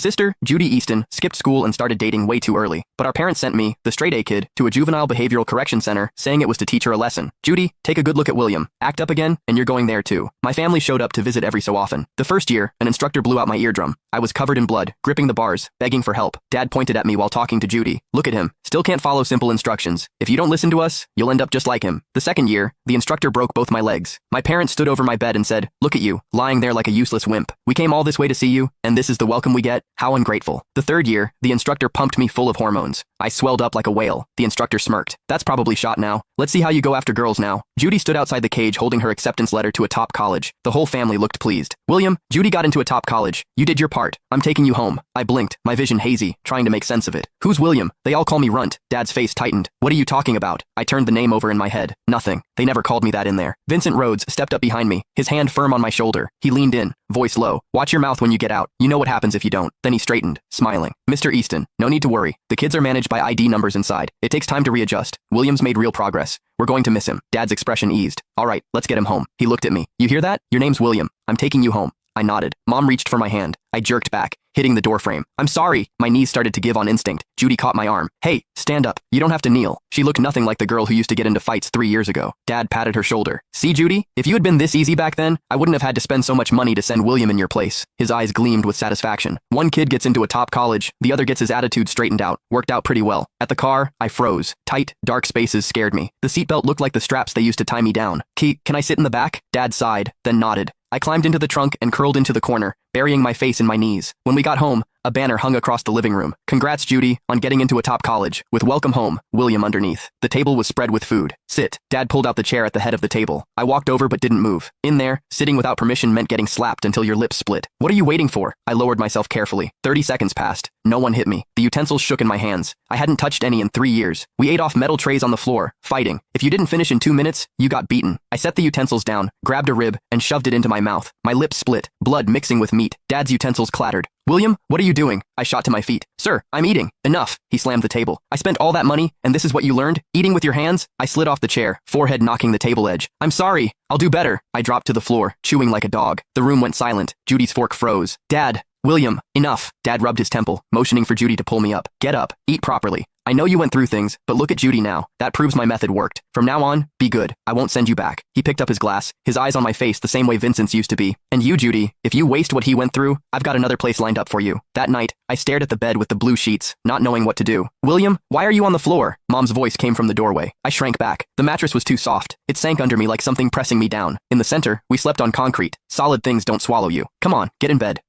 Sister, Judy Easton, skipped school and started dating way too early, but our parents sent me, the straight A kid, to a juvenile behavioral correction center, saying it was to teach her a lesson. Judy, take a good look at William. Act up again, and you're going there too. My family showed up to visit every so often. The first year, an instructor blew out my eardrum. I was covered in blood, gripping the bars, begging for help. Dad pointed at me while talking to Judy. Look at him. Still can't follow simple instructions. If you don't listen to us, you'll end up just like him. The second year, the instructor broke both my legs. My parents stood over my bed and said, look at you, lying there like a useless wimp. We came all this way to see you, and this is the welcome we get? How ungrateful. The third year, the instructor pumped me full of hormones. I swelled up like a whale. The instructor smirked. That's probably shot now. Let's see how you go after girls now. Judy stood outside the cage holding her acceptance letter to a top college. The whole family looked pleased. William, Judy got into a top college. You did your part. I'm taking you home. I blinked, my vision hazy, trying to make sense of it. Who's William? They all call me Runt. Dad's face tightened. What are you talking about? I turned the name over in my head. Nothing. They never called me that in there. Vincent Rhodes stepped up behind me, his hand firm on my shoulder. He leaned in, voice low. Watch your mouth when you get out. You know what happens if you don't. Then he straightened, smiling. Mr. Easton, no need to worry. The kids are managed by ID numbers inside. It takes time to readjust. William's made real progress. We're going to miss him. Dad's expression eased. All right, let's get him home. He looked at me. You hear that? Your name's William. I'm taking you home. I nodded. Mom reached for my hand. I jerked back, hitting the doorframe. I'm sorry. My knees started to give on instinct. Judy caught my arm. Hey, stand up. You don't have to kneel. She looked nothing like the girl who used to get into fights 3 years ago. Dad patted her shoulder. See, Judy? If you had been this easy back then, I wouldn't have had to spend so much money to send William in your place. His eyes gleamed with satisfaction. One kid gets into a top college, the other gets his attitude straightened out. Worked out pretty well. At the car, I froze. Tight, dark spaces scared me. The seatbelt looked like the straps they used to tie me down. Can I sit in the back? Dad sighed, then nodded. I climbed into the trunk and curled into the corner, burying my face in my knees. When we got home, a banner hung across the living room. Congrats, Judy, on getting into a top college, with welcome home, William underneath. The table was spread with food. Sit. Dad pulled out the chair at the head of the table. I walked over but didn't move. In there, sitting without permission meant getting slapped until your lips split. What are you waiting for? I lowered myself carefully. 30 seconds passed. No one hit me. The utensils shook in my hands. I hadn't touched any in 3 years. We ate off metal trays on the floor, fighting. If you didn't finish in 2 minutes, you got beaten. I set the utensils down, grabbed a rib, and shoved it into my mouth. My lips split, blood mixing with meat. Dad's utensils clattered. William, what are you doing? I shot to my feet. Sir, I'm eating. Enough. He slammed the table. I spent all that money, and this is what you learned? Eating with your hands? I slid off the chair, forehead knocking the table edge. I'm sorry. I'll do better. I dropped to the floor, chewing like a dog. The room went silent. Judy's fork froze. Dad. William, enough. Dad rubbed his temple, motioning for Judy to pull me up. Get up. Eat properly. I know you went through things, but look at Judy now. That proves my method worked. From now on, be good. I won't send you back. He picked up his glass, his eyes on my face the same way Vincent's used to be. And you, Judy, if you waste what he went through, I've got another place lined up for you. That night, I stared at the bed with the blue sheets, not knowing what to do. William, why are you on the floor? Mom's voice came from the doorway. I shrank back. The mattress was too soft. It sank under me like something pressing me down. In the center, we slept on concrete. Solid things don't swallow you. Come on, get in bed.